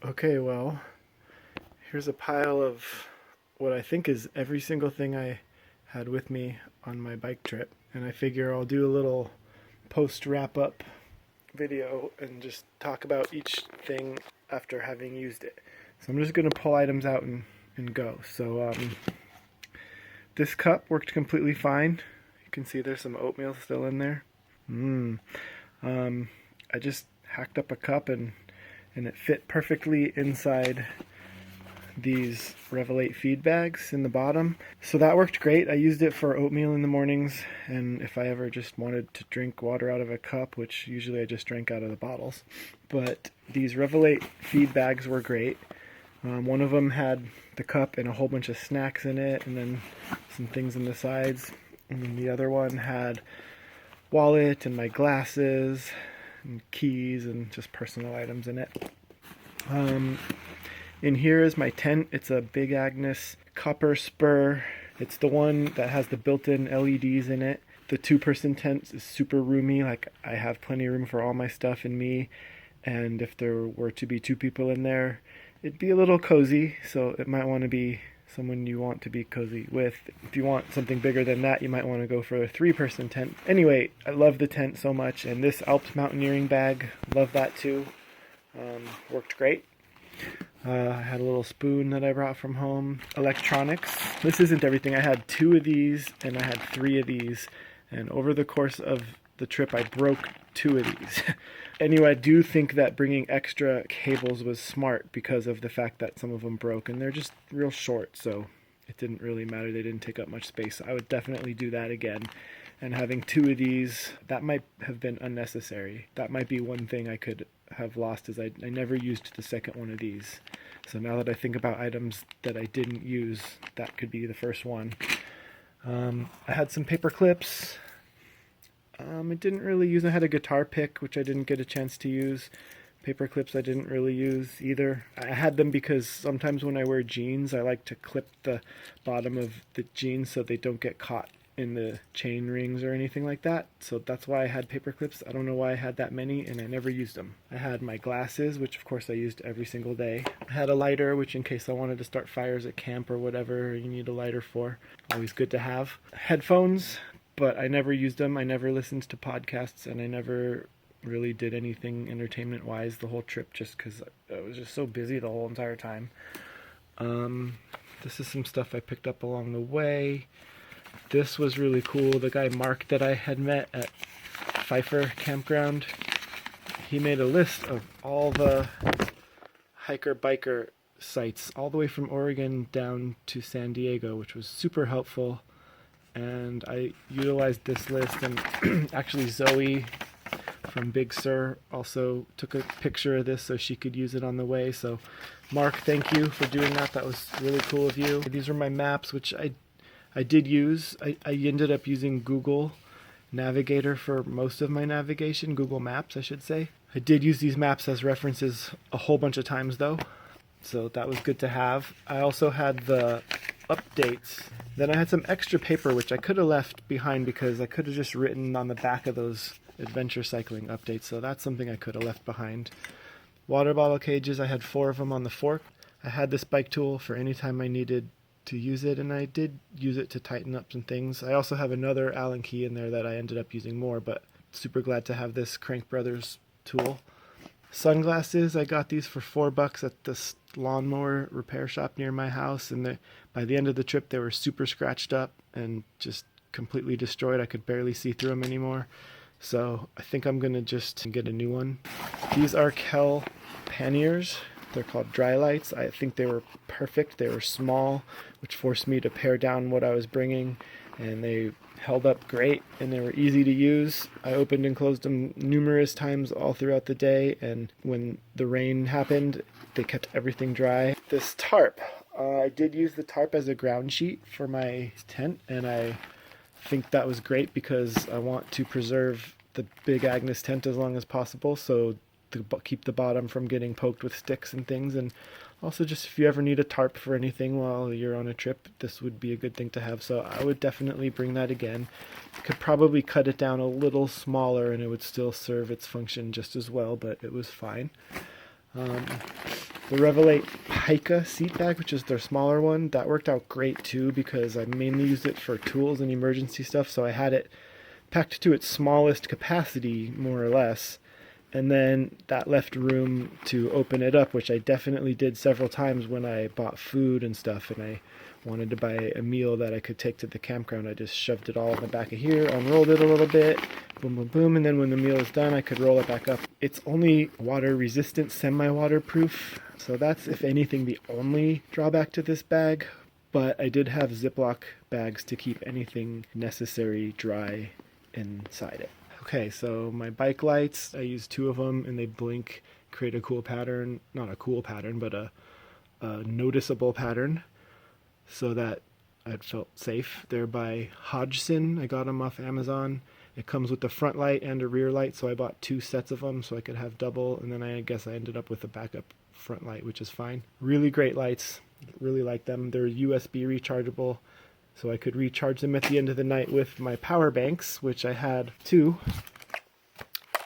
Okay, well, here's a pile of what I think is every single thing I had with me on my bike trip. And I figure I'll do a little post wrap up video and just talk about each thing after having used it. So I'm just going to pull items out and go. So this cup worked completely fine. You can see there's some oatmeal still in there. I just hacked up a cup and it fit perfectly inside these Revelate feed bags in the bottom. So that worked great. I used it for oatmeal in the mornings, and if I ever just wanted to drink water out of a cup, which usually I just drank out of the bottles. But these Revelate feed bags were great. One of them had the cup and a whole bunch of snacks in it, and then some things in the sides. And then the other one had wallet and my glasses and keys and just personal items in it. In here is my tent. It's a Big Agnes copper spur. It's the one that has the built-in LEDs in it. The two-person tent is super roomy. Like, I have plenty of room for all my stuff and me. And if there were to be two people in there, it'd be a little cozy. So it might want to be someone you want to be cozy with. If you want something bigger than that, you might want to go for a three-person tent. Anyway, I love the tent so much. And this Alps mountaineering bag, love that too. Worked great. I had a little spoon that I brought from home. Electronics. This isn't everything. I had 2 of these and I had 3 of these. And over the course of the trip, I broke 2 of these. Anyway, I do think that bringing extra cables was smart because of the fact that some of them broke. And they're just real short, so it didn't really matter. They didn't take up much space. I would definitely do that again. And having 2 of these, that might have been unnecessary. That might be one thing I could have lost, is I never used the second one of these. So now that I think about items that I didn't use, that could be the first one. I had some paper clips. I didn't really use. I had a guitar pick, which I didn't get a chance to use. Paper clips I didn't really use either. I had them because sometimes when I wear jeans, I like to clip the bottom of the jeans so they don't get caught in the chain rings or anything like that. So that's why I had paper clips. I don't know why I had that many, and I never used them. I had my glasses, which of course I used every single day. I had a lighter, which in case I wanted to start fires at camp or whatever you need a lighter for. Always good to have. Headphones, but I never used them. I never listened to podcasts, and I never really did anything entertainment wise the whole trip, just because I was just so busy the whole entire time. This is some stuff I picked up along the way. This was really cool. The guy Mark that I had met at Pfeiffer Campground, he made a list of all the hiker-biker sites all the way from Oregon down to San Diego, which was super helpful. And I utilized this list, and actually Zoe from Big Sur also took a picture of this so she could use it on the way. So Mark, thank you for doing that. That was really cool of you. These are my maps, which I did use. I ended up using Google Navigator for most of my navigation, Google Maps, I should say. I did use these maps as references a whole bunch of times though, so that was good to have. I also had the updates. Then I had some extra paper which I could have left behind because I could have just written on the back of those adventure cycling updates, so that's something I could have left behind. Water bottle cages, I had 4 of them on the fork. I had this bike tool for any time I needed to use it, and I did use it to tighten up some things. I also have another Allen key in there that I ended up using more, but super glad to have this Crank Brothers tool. Sunglasses, I got these for $4 at this lawnmower repair shop near my house, and by the end of the trip they were super scratched up and just completely destroyed. I could barely see through them anymore, so I think I'm gonna just get a new one. These are Kell panniers. They're called Dry Lights. I think they were perfect. They were small, which forced me to pare down what I was bringing, and they held up great, and they were easy to use. I opened and closed them numerous times all throughout the day, and when the rain happened, they kept everything dry. This tarp. I did use the tarp as a ground sheet for my tent, and I think that was great because I want to preserve the Big Agnes tent as long as possible, so to keep the bottom from getting poked with sticks and things. And also, just if you ever need a tarp for anything while you're on a trip, this would be a good thing to have. So I would definitely bring that again. Could probably cut it down a little smaller and it would still serve its function just as well, but it was fine. The Revelate Pica seat bag, which is their smaller one, that worked out great too because I mainly used it for tools and emergency stuff, so I had it packed to its smallest capacity, more or less, and then that left room to open it up, which I definitely did several times when I bought food and stuff and I wanted to buy a meal that I could take to the campground. I just shoved it all in the back of here, unrolled it a little bit, boom, boom, boom, and then when the meal is done, I could roll it back up. It's only water resistant, semi-waterproof, so that's, if anything, the only drawback to this bag, but I did have Ziploc bags to keep anything necessary dry inside it. Okay, so my bike lights, I use 2 of them and they blink, create a cool pattern, not a cool pattern, but a noticeable pattern so that I felt safe. They're by Hodgson. I got them off Amazon. It comes with a front light and a rear light, so I bought 2 sets of them so I could have double, and then I guess I ended up with a backup front light, which is fine. Really great lights. Really like them. They're USB rechargeable, so I could recharge them at the end of the night with my power banks, which I had 2,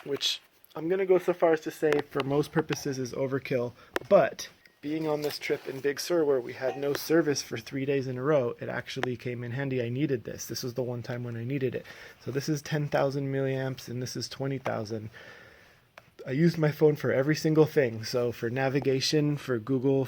which I'm going to go so far as to say for most purposes is overkill, but being on this trip in Big Sur where we had no service for 3 days in a row, it actually came in handy. I needed this. This was the one time when I needed it. So this is 10,000 milliamps and this is 20,000. I used my phone for every single thing. So for navigation, for Google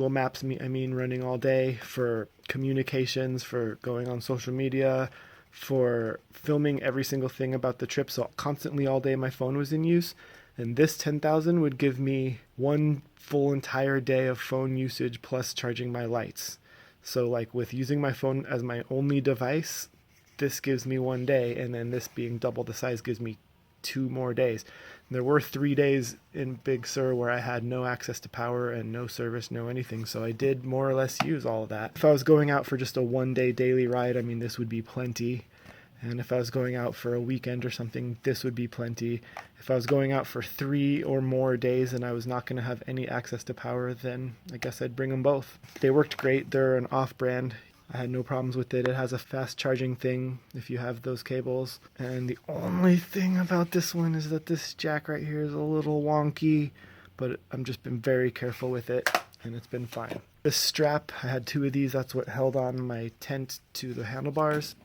Maps, I mean running all day, for communications, for going on social media, for filming every single thing about the trip. So constantly all day my phone was in use. And this 10,000 would give me one full entire day of phone usage plus charging my lights. So like with using my phone as my only device, this gives me 1 day, and then this being double the size gives me 2 more days. And there were 3 days in Big Sur where I had no access to power and no service, no anything. So I did more or less use all of that. If I was going out for just a 1-day daily ride, I mean, this would be plenty. And if I was going out for a weekend or something, this would be plenty. If I was going out for 3 or more days and I was not going to have any access to power, then I guess I'd bring them both. They worked great. They're an off-brand. I had no problems with it. It has a fast charging thing if you have those cables. And the only thing about this one is that this jack right here is a little wonky, but I've just been very careful with it and it's been fine. This strap, I had 2 of these. That's what held on my tent to the handlebars.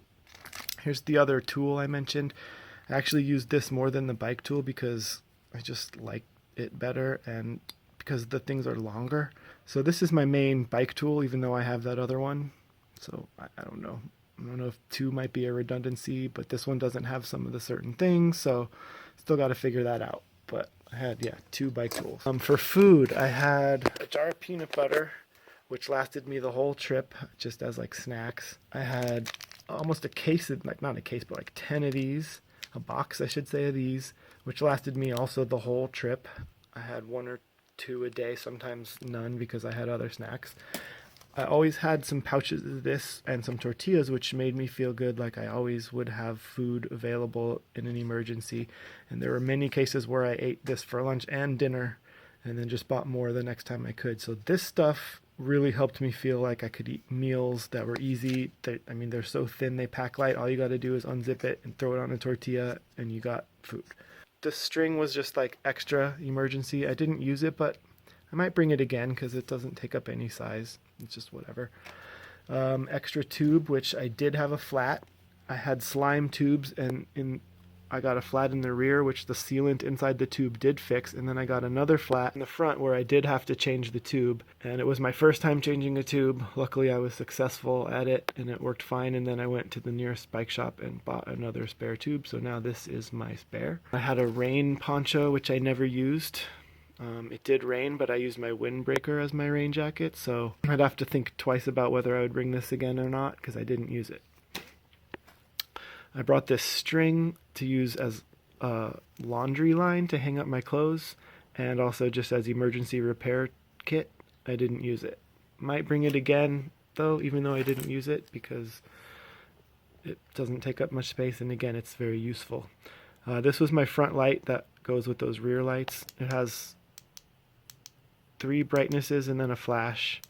Here's the other tool I mentioned. I actually used this more than the bike tool because I just like it better and because the things are longer. So this is my main bike tool, even though I have that other one. So I don't know. I don't know if 2 might be a redundancy, but this one doesn't have some of the certain things. So still got to figure that out. But I had, 2 bike tools. For food, I had a jar of peanut butter, which lasted me the whole trip just as like snacks. I had almost a case of, like not a case, but like 10 of these, a box I should say of these, which lasted me also the whole trip. I had 1 or 2 a day, sometimes none because I had other snacks. I always had some pouches of this and some tortillas, which made me feel good, like I always would have food available in an emergency. And there were many cases where I ate this for lunch and dinner and then just bought more the next time I could. So this stuff really helped me feel like I could eat meals that were easy. They're so thin, they pack light. All you got to do is unzip it and throw it on a tortilla and you got food. The string was just like extra emergency. I didn't use it, but I might bring it again because it doesn't take up any size. It's just whatever. Extra tube, which I did have a flat. I had slime tubes and I got a flat in the rear, which the sealant inside the tube did fix, and then I got another flat in the front where I did have to change the tube, and it was my first time changing a tube. Luckily I was successful at it and it worked fine, and then I went to the nearest bike shop and bought another spare tube, so now this is my spare. I had a rain poncho, which I never used. It did rain, but I used my windbreaker as my rain jacket, so I'd have to think twice about whether I would bring this again or not because I didn't use it. I brought this string to use as a laundry line to hang up my clothes and also just as emergency repair kit. I didn't use it. Might bring it again though, even though I didn't use it because it doesn't take up much space and again it's very useful. This was my front light that goes with those rear lights. It has 3 brightnesses and then a flash,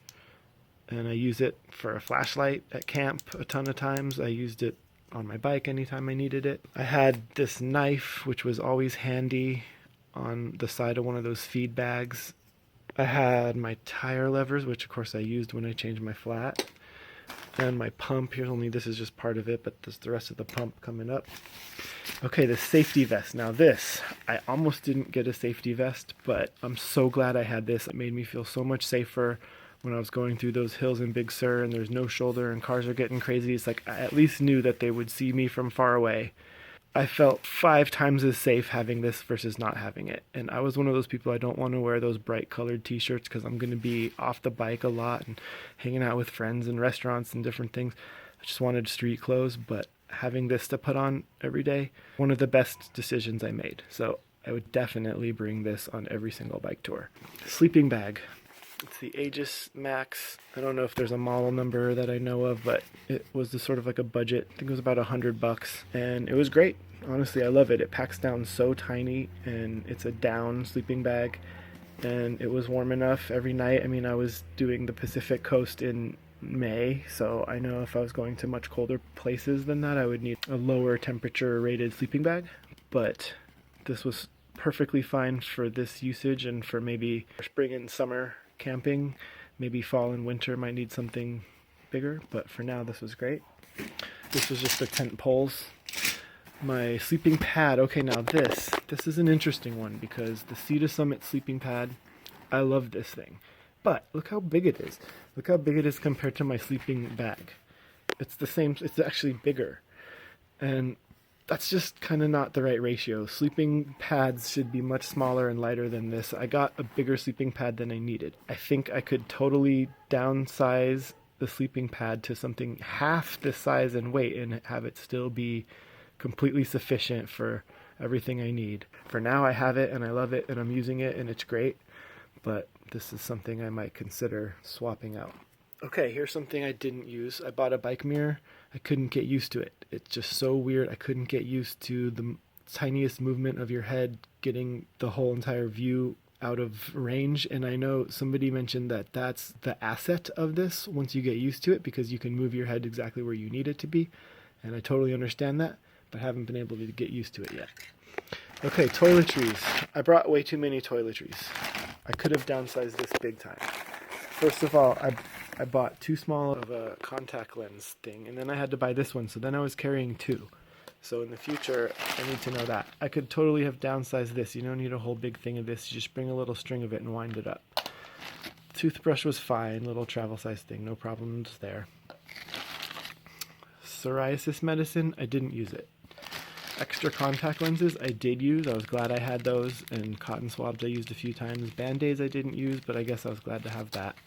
and I use it for a flashlight at camp a ton of times. I used it on my bike anytime I needed it. I had this knife, which was always handy, on the side of one of those feed bags I had my tire levers, which of course I used when I changed my flat. And my pump, here only this is just part of it, but there's the rest of the pump coming up. Okay, the safety vest. Now this, I almost didn't get a safety vest, but I'm so glad I had this. It made me feel so much safer when I was going through those hills in Big Sur and there's no shoulder and cars are getting crazy. It's like I at least knew that they would see me from far away. I felt 5 times as safe having this versus not having it. And I was one of those people, I don't want to wear those bright colored t-shirts because I'm going to be off the bike a lot and hanging out with friends in restaurants and different things. I just wanted street clothes, but having this to put on every day, one of the best decisions I made. So I would definitely bring this on every single bike tour. Sleeping bag. It's the Aegis Max. I don't know if there's a model number that I know of, but it was the sort of like a budget. I think it was about $100, and it was great. Honestly, I love it. It packs down so tiny, and it's a down sleeping bag, and it was warm enough every night. I mean, I was doing the Pacific Coast in May, so I know if I was going to much colder places than that, I would need a lower temperature rated sleeping bag, but this was perfectly fine for this usage and for maybe spring and summer camping. Maybe fall and winter might need something bigger, but for now this was great. This was just the tent poles. My sleeping pad. Okay, now this is an interesting one because the Sea to Summit sleeping pad, I love this thing. But look how big it is. Look how big it is compared to my sleeping bag. It's the same, it's actually bigger. And that's just kind of not the right ratio. Sleeping pads should be much smaller and lighter than this. I got a bigger sleeping pad than I needed. I think I could totally downsize the sleeping pad to something half this size and weight and have it still be completely sufficient for everything I need. For now I have it and I love it and I'm using it and it's great, but this is something I might consider swapping out. Okay, here's something I didn't use. I bought a bike mirror. I couldn't get used to it. It's just so weird. I couldn't get used to the tiniest movement of your head getting the whole entire view out of range. And I know somebody mentioned that that's the asset of this once you get used to it, because you can move your head exactly where you need it to be. And I totally understand that, but haven't been able to get used to it yet. Okay, toiletries. I brought way too many toiletries. I could have downsized this big time. First of all, I bought too small of a contact lens thing, and then I had to buy this one, so then I was carrying 2. So in the future, I need to know that. I could totally have downsized this. You don't need a whole big thing of this. You just bring a little string of it and wind it up. Toothbrush was fine, little travel size thing, no problems there. Psoriasis medicine, I didn't use it. Extra contact lenses I did use. I was glad I had those, and cotton swabs I used a few times. Band-Aids I didn't use, but I guess I was glad to have that.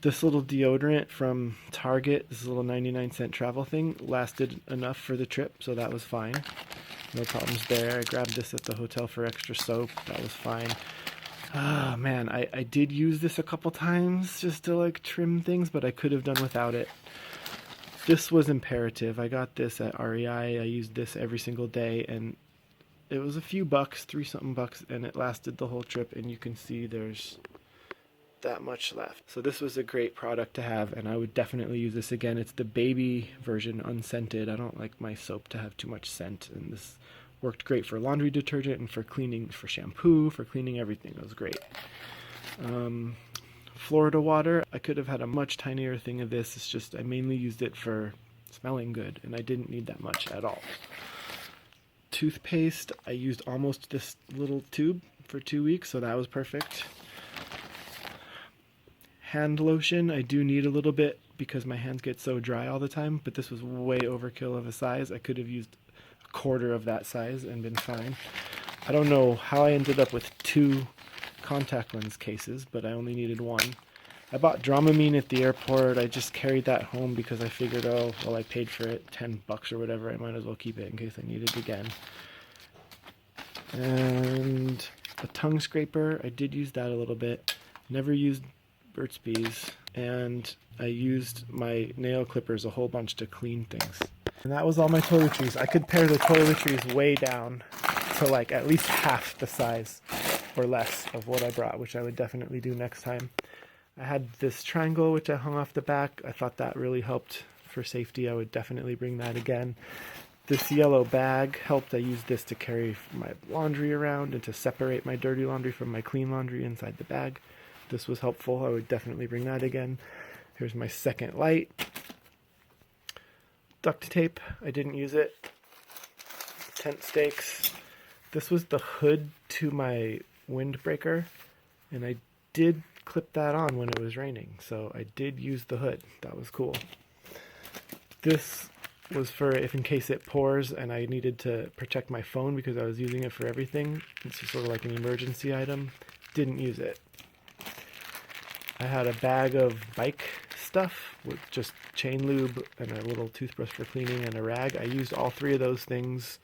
This little deodorant from Target, this little 99-cent travel thing, lasted enough for the trip, so that was fine. No problems there. I grabbed this at the hotel for extra soap. That was fine. Ah, man, I did use this a couple times just to like trim things, but I could have done without it. This was imperative. I got this at REI. I used this every single day, and it was a few bucks, 3-something bucks, and it lasted the whole trip, and you can see there's that much left. So this was a great product to have, and I would definitely use this again. It's the baby version, unscented. I don't like my soap to have too much scent, and this worked great for laundry detergent and for cleaning, for shampoo, for cleaning everything. It was great. Florida water, I could have had a much tinier thing of this. It's just I mainly used it for smelling good, and I didn't need that much at all. Toothpaste, I used almost this little tube for 2 weeks, so that was perfect. Hand lotion, I do need a little bit because my hands get so dry all the time, but this was way overkill of a size. I could have used a quarter of that size and been fine. I don't know how I ended up with 2 contact lens cases, but I only needed 1. I bought Dramamine at the airport. I just carried that home because I figured, oh, well, I paid for it, $10 or whatever. I might as well keep it in case I need it again. And a tongue scraper. I did use that a little bit. Never used Burt's Bees. And I used my nail clippers a whole bunch to clean things. And that was all my toiletries. I could pare the toiletries way down to like at least half the size or less of what I brought, which I would definitely do next time. I had this triangle which I hung off the back. I thought that really helped for safety. I would definitely bring that again. This yellow bag helped. I used this to carry my laundry around and to separate my dirty laundry from my clean laundry inside the bag. This was helpful. I would definitely bring that again. Here's my second light. Duct tape. I didn't use it. Tent stakes. This was the hood to my windbreaker, and I did clip that on when it was raining, so I did use the hood. That was cool. This was for if in case it pours and I needed to protect my phone because I was using it for everything. It's just sort of like an emergency item. Didn't use it. I had a bag of bike stuff with just chain lube and a little toothbrush for cleaning and a rag. I used all three of those things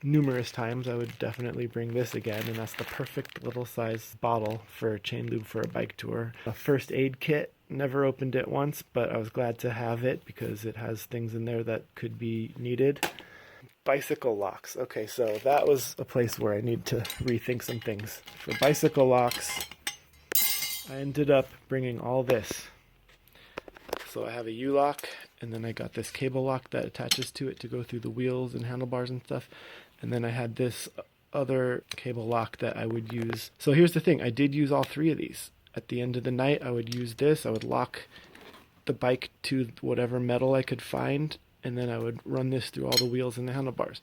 numerous times. I would definitely bring this again, and that's the perfect little size bottle for chain lube for a bike tour. A first aid kit. Never opened it once, but I was glad to have it because it has things in there that could be needed. Bicycle locks. Okay, so that was a place where I need to rethink some things. For bicycle locks, I ended up bringing all this. So I have a U-lock, and then I got this cable lock that attaches to it to go through the wheels and handlebars and stuff. And then I had this other cable lock that I would use. So here's the thing. I did use all three of these. At the end of the night, I would use this. I would lock the bike to whatever metal I could find, and then I would run this through all the wheels and the handlebars.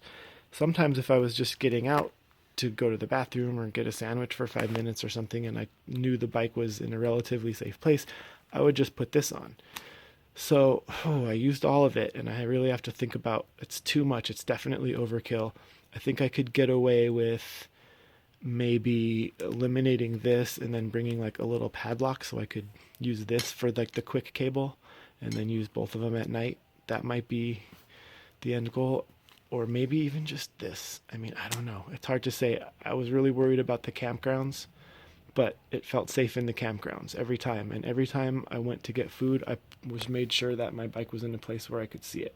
Sometimes if I was just getting out to go to the bathroom or get a sandwich for 5 minutes or something, and I knew the bike was in a relatively safe place, I would just put this on. So, I used all of it, and I really have to think about, it's too much. It's definitely overkill. I think I could get away with maybe eliminating this and then bringing like a little padlock so I could use this for like the quick cable and then use both of them at night. That might be the end goal, or maybe even just this. I mean, I don't know. It's hard to say. I was really worried about the campgrounds, but it felt safe in the campgrounds every time. And every time I went to get food, I was made sure that my bike was in a place where I could see it,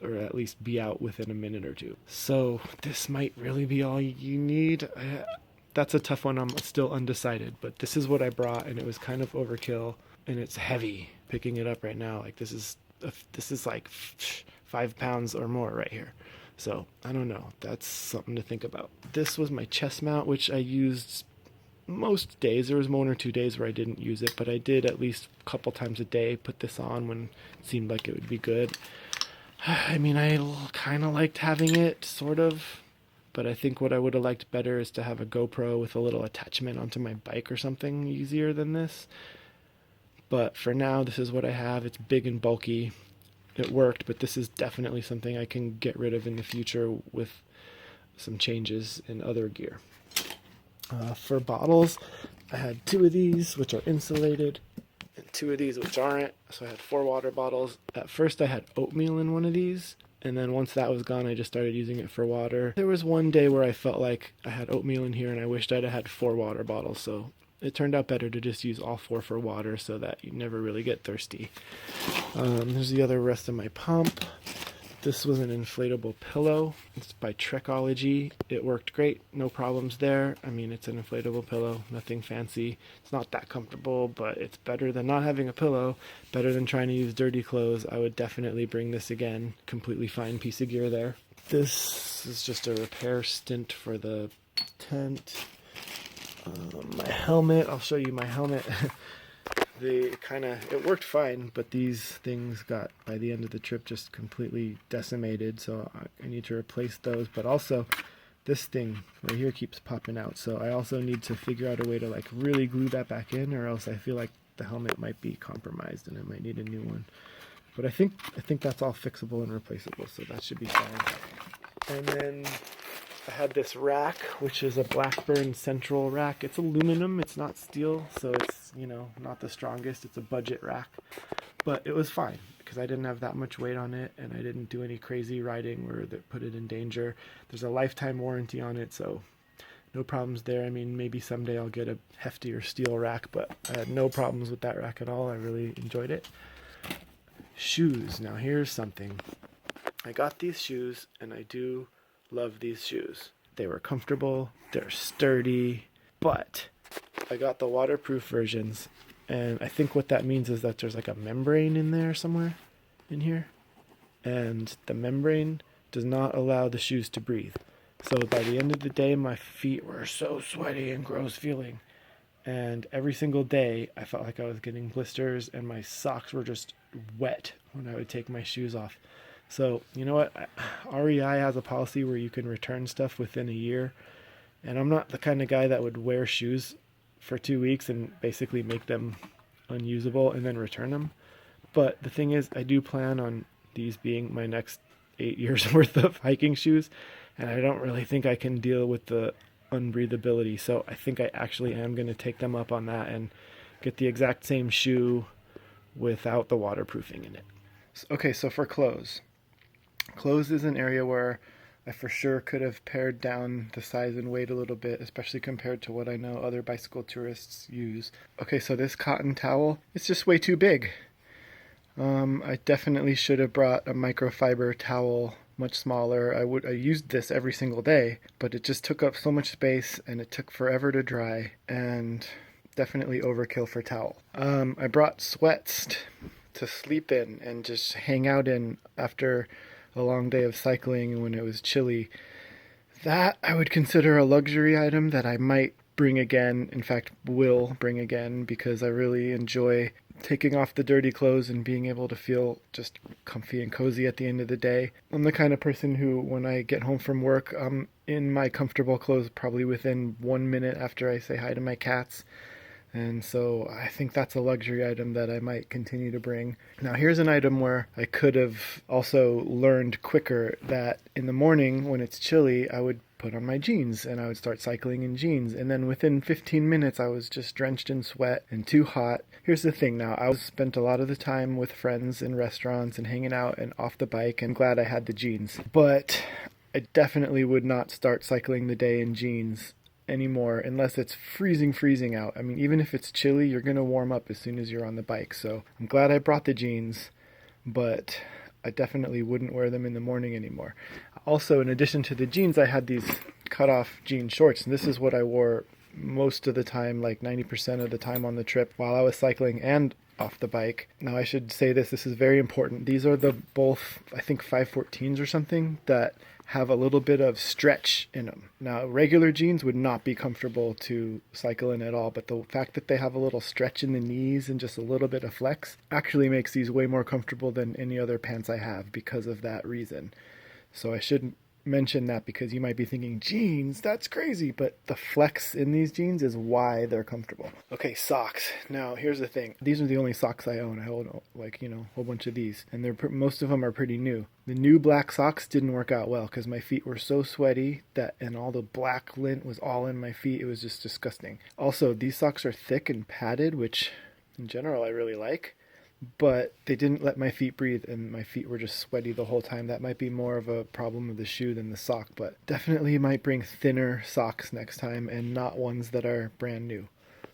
or at least be out within a minute or two. So this might really be all you need. That's a tough one. I'm still undecided, but this is what I brought, and it was kind of overkill, and it's heavy. Picking it up right now, like this is like 5 pounds or more right here. So I don't know. That's something to think about. This was my chest mount, which I used most days. There was 1 or 2 days where I didn't use it, but I did at least a couple times a day put this on when it seemed like it would be good. I mean, I kind of liked having it, sort of, but I think what I would have liked better is to have a GoPro with a little attachment onto my bike or something easier than this. But for now, this is what I have. It's big and bulky. It worked, but this is definitely something I can get rid of in the future with some changes in other gear. For bottles, I had 2 of these, which are insulated, and 2 of these which aren't. So I had 4 water bottles. At first I had oatmeal in one of these, and then once that was gone I just started using it for water. There was one day where I felt like I had oatmeal in here and I wished I'd have had 4 water bottles, so it turned out better to just use all 4 for water so that you never really get thirsty. There's the other rest of my pump. This was an inflatable pillow. It's by Trekology. It worked great. No problems there. I mean, it's an inflatable pillow. Nothing fancy. It's not that comfortable, but it's better than not having a pillow. Better than trying to use dirty clothes. I would definitely bring this again. Completely fine piece of gear there. This is just a repair stint for the tent. My helmet. I'll show you my helmet. It worked fine, but these things got, by the end of the trip, just completely decimated, so I need to replace those. But also, this thing right here keeps popping out, so I also need to figure out a way to like really glue that back in, or else I feel like the helmet might be compromised and I might need a new one. But I think that's all fixable and replaceable, so that should be fine. And then I had this rack, which is a Blackburn Central rack. It's aluminum, it's not steel, so it's, not the strongest. It's a budget rack, but it was fine because I didn't have that much weight on it and I didn't do any crazy riding where that put it in danger. There's a lifetime warranty on it, so no problems there. I mean, maybe someday I'll get a heftier steel rack, but I had no problems with that rack at all. I really enjoyed it. Shoes. Now here's something. I got these shoes and I do love these shoes. They were comfortable, they're sturdy, but I got the waterproof versions, and I think what that means is that there's like a membrane in there somewhere in here, and the membrane does not allow the shoes to breathe. So by the end of the day, my feet were so sweaty and gross feeling. And every single day, I felt like I was getting blisters, and my socks were just wet when I would take my shoes off. So, you know what? REI has a policy where you can return stuff within a year. And I'm not the kind of guy that would wear shoes for 2 weeks and basically make them unusable and then return them. But the thing is, I do plan on these being my next 8 years worth of hiking shoes. And I don't really think I can deal with the unbreathability. So I think I actually am going to take them up on that and get the exact same shoe without the waterproofing in it. Okay, so for clothes. Clothes is an area where I for sure could have pared down the size and weight a little bit, especially compared to what I know other bicycle tourists use. Okay, so this cotton towel, it's just way too big. I definitely should have brought a microfiber towel, much smaller. I used this every single day, but it just took up so much space and it took forever to dry, and definitely overkill for towel. I brought sweats to sleep in and just hang out in after a long day of cycling when it was chilly. That I would consider a luxury item that I might bring again. In fact, will bring again, because I really enjoy taking off the dirty clothes and being able to feel just comfy and cozy at the end of the day. I'm the kind of person who, when I get home from work, I'm in my comfortable clothes probably within 1 minute after I say hi to my cats. And so I think that's a luxury item that I might continue to bring. Now here's an item where I could have also learned quicker that in the morning when it's chilly, I would put on my jeans and I would start cycling in jeans. And then within 15 minutes, I was just drenched in sweat and too hot. Here's the thing now, I spent a lot of the time with friends in restaurants and hanging out and off the bike, and glad I had the jeans. But I definitely would not start cycling the day in jeans anymore unless it's freezing out. I mean, even if it's chilly, you're going to warm up as soon as you're on the bike. So I'm glad I brought the jeans, but I definitely wouldn't wear them in the morning anymore. Also, in addition to the jeans, I had these cut-off jean shorts, and this is what I wore most of the time, like 90% of the time on the trip while I was cycling and off the bike. Now I should say this is very important. These are the both, I think, 514s or something that have a little bit of stretch in them. Now regular jeans would not be comfortable to cycle in at all, but the fact that they have a little stretch in the knees and just a little bit of flex actually makes these way more comfortable than any other pants I have because of that reason. So I shouldn't mention that, because you might be thinking, jeans, that's crazy, but the flex in these jeans is why they're comfortable. Okay, socks. Now here's the thing, these are the only socks I own. I own, like, a whole bunch of these, and most of them are pretty new. The new black socks didn't work out well because my feet were so sweaty and all the black lint was all in my feet. It was just disgusting. Also, these socks are thick and padded, which in general I really like, but they didn't let my feet breathe, and my feet were just sweaty the whole time. That might be more of a problem of the shoe than the sock, but definitely might bring thinner socks next time and not ones that are brand new.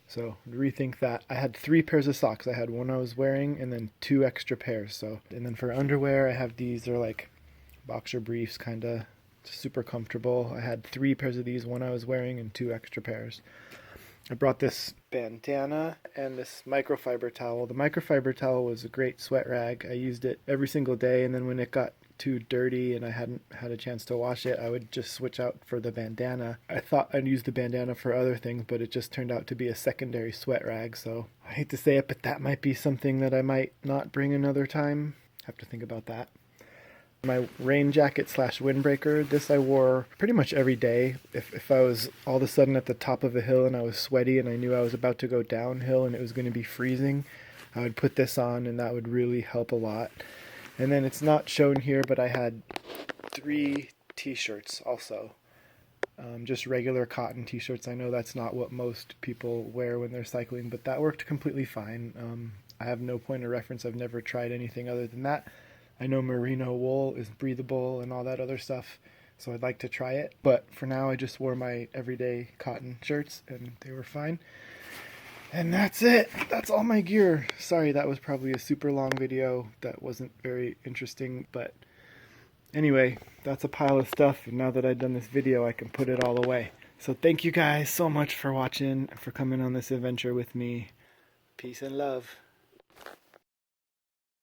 So rethink that. I had 3 pairs of socks. I had one I was wearing and then 2 extra pairs. And then for underwear, I have these. They're like boxer briefs, kind of super comfortable. I had 3 pairs of these, one I was wearing and 2 extra pairs. I brought this bandana and this microfiber towel. The microfiber towel was a great sweat rag. I used it every single day, and then when it got too dirty and I hadn't had a chance to wash it, I would just switch out for the bandana. I thought I'd use the bandana for other things, but it just turned out to be a secondary sweat rag. So I hate to say it, but that might be something that I might not bring another time. Have to think about that. My rain jacket / windbreaker, this I wore pretty much every day. If I was all of a sudden at the top of a hill and I was sweaty and I knew I was about to go downhill and it was going to be freezing, I would put this on, and that would really help a lot. And then it's not shown here, but I had 3 t-shirts also. Just regular cotton t-shirts. I know that's not what most people wear when they're cycling, but that worked completely fine. I have no point of reference. I've never tried anything other than that. I know merino wool is breathable and all that other stuff, so I'd like to try it. But for now, I just wore my everyday cotton shirts, and they were fine. And that's it. That's all my gear. Sorry, that was probably a super long video that wasn't very interesting, but anyway, that's a pile of stuff, and now that I've done this video, I can put it all away. So thank you guys so much for watching, for coming on this adventure with me. Peace and love.